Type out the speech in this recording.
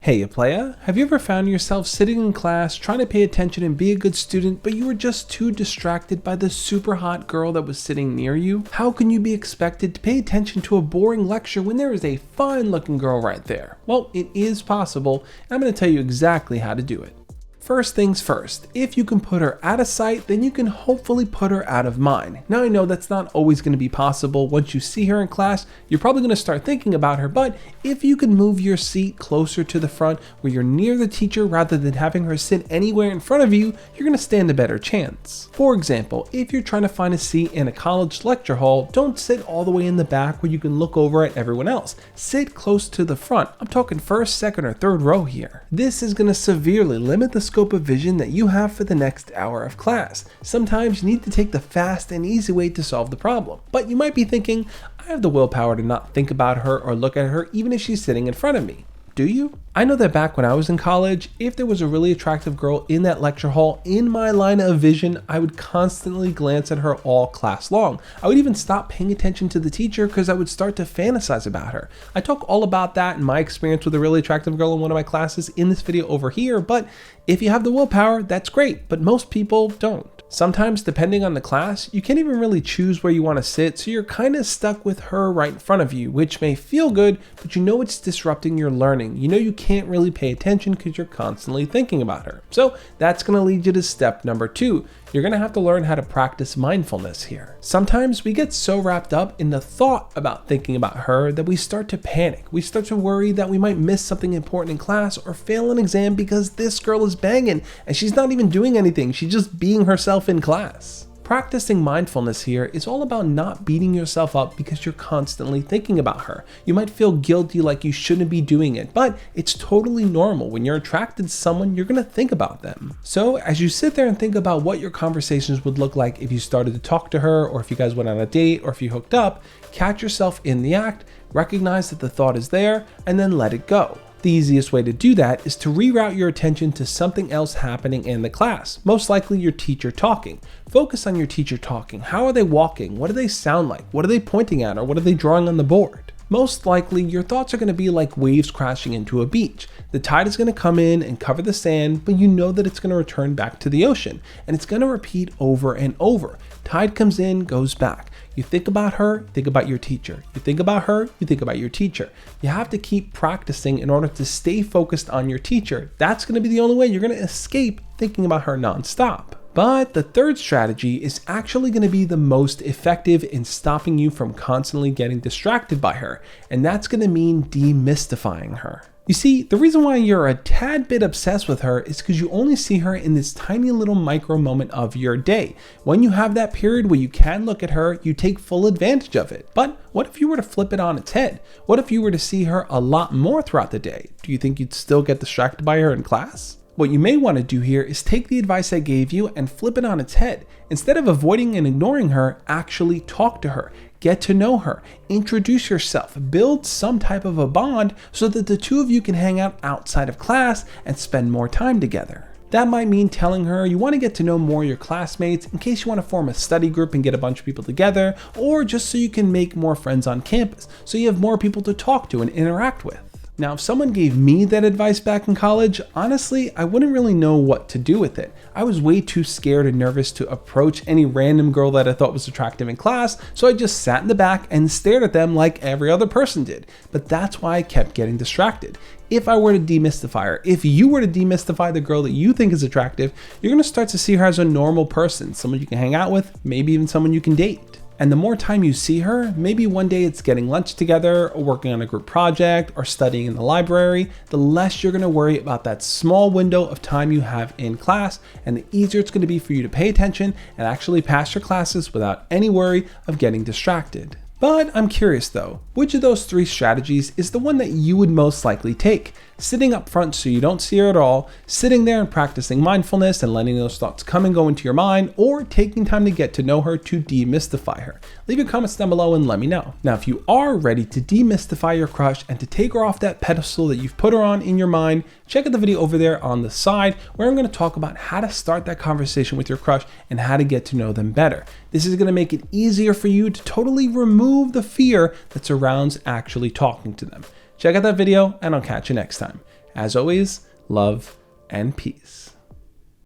Hey playa, have you ever found yourself sitting in class trying to pay attention and be a good student, but you were just too distracted by the super hot girl that was sitting near you? How can you be expected to pay attention to a boring lecture when there is a fine looking girl right there? Well, it is possible, and I'm going to tell you exactly how to do it. First things first, if you can put her out of sight, then you can hopefully put her out of mind. Now I know that's not always going to be possible. Once you see her in class, you're probably going to start thinking about her, but if you can move your seat closer to the front where you're near the teacher rather than having her sit anywhere in front of you, you're going to stand a better chance. For example, if you're trying to find a seat in a college lecture hall, don't sit all the way in the back where you can look over at everyone else. Sit close to the front. I'm talking first, second, or third row here. This is going to severely limit the scope of vision that you have for the next hour of class. Sometimes you need to take the fast and easy way to solve the problem. But you might be thinking, I have the willpower to not think about her or look at her even if she's sitting in front of me. Do you? I know that back when I was in college, if there was a really attractive girl in that lecture hall in my line of vision, I would constantly glance at her all class long. I would even stop paying attention to the teacher because I would start to fantasize about her. I talk all about that and my experience with a really attractive girl in one of my classes in this video over here, but if you have the willpower, that's great, but most people don't. Sometimes, depending on the class, you can't even really choose where you want to sit, so you're kind of stuck with her right in front of you, which may feel good, but you know it's disrupting your learning. You know you can't really pay attention because you're constantly thinking about her. So that's going to lead you to step number 2. You're going to have to learn how to practice mindfulness here. Sometimes we get so wrapped up in the thought about thinking about her that we start to panic. We start to worry that we might miss something important in class or fail an exam because this girl is banging and she's not even doing anything. She's just being herself in class. Practicing mindfulness here is all about not beating yourself up because you're constantly thinking about her. You might feel guilty like you shouldn't be doing it, but it's totally normal. When you're attracted to someone, you're going to think about them. So as you sit there and think about what your conversations would look like if you started to talk to her, or if you guys went on a date, or if you hooked up, catch yourself in the act, recognize that the thought is there, and then let it go. The easiest way to do that is to reroute your attention to something else happening in the class, most likely your teacher talking. Focus on your teacher talking. How are they walking? What do they sound like? What are they pointing at, or what are they drawing on the board? Most likely, your thoughts are going to be like waves crashing into a beach. The tide is going to come in and cover the sand, but you know that it's going to return back to the ocean, and it's going to repeat over and over. Tide comes in, goes back. You think about her, think about your teacher. You think about her, you think about your teacher. You have to keep practicing in order to stay focused on your teacher. That's going to be the only way you're going to escape thinking about her nonstop. But the third strategy is actually going to be the most effective in stopping you from constantly getting distracted by her, and that's going to mean demystifying her. You see, the reason why you're a tad bit obsessed with her is because you only see her in this tiny little micro moment of your day. When you have that period where you can look at her, you take full advantage of it. But what if you were to flip it on its head? What if you were to see her a lot more throughout the day? Do you think you'd still get distracted by her in class? What you may want to do here is take the advice I gave you and flip it on its head. Instead of avoiding and ignoring her, actually talk to her. Get to know her, introduce yourself, build some type of a bond so that the two of you can hang out outside of class and spend more time together. That might mean telling her you want to get to know more of your classmates in case you want to form a study group and get a bunch of people together, or just so you can make more friends on campus, so you have more people to talk to and interact with. Now, if someone gave me that advice back in college, honestly, I wouldn't really know what to do with it. I was way too scared and nervous to approach any random girl that I thought was attractive in class, so I just sat in the back and stared at them like every other person did. But that's why I kept getting distracted. If I were to demystify her, if you were to demystify the girl that you think is attractive, you're going to start to see her as a normal person, someone you can hang out with, maybe even someone you can date. And the more time you see her, maybe one day it's getting lunch together, or working on a group project, or studying in the library, the less you're going to worry about that small window of time you have in class, and the easier it's going to be for you to pay attention and actually pass your classes without any worry of getting distracted. But I'm curious though, which of those 3 strategies is the one that you would most likely take? Sitting up front so you don't see her at all, sitting there and practicing mindfulness and letting those thoughts come and go into your mind, or taking time to get to know her to demystify her? Leave your comments down below and let me know. Now, if you are ready to demystify your crush and to take her off that pedestal that you've put her on in your mind, check out the video over there on the side where I'm going to talk about how to start that conversation with your crush and how to get to know them better. This is going to make it easier for you to totally remove the fear that surrounds actually talking to them. Check out that video and I'll catch you next time. As always, love and peace.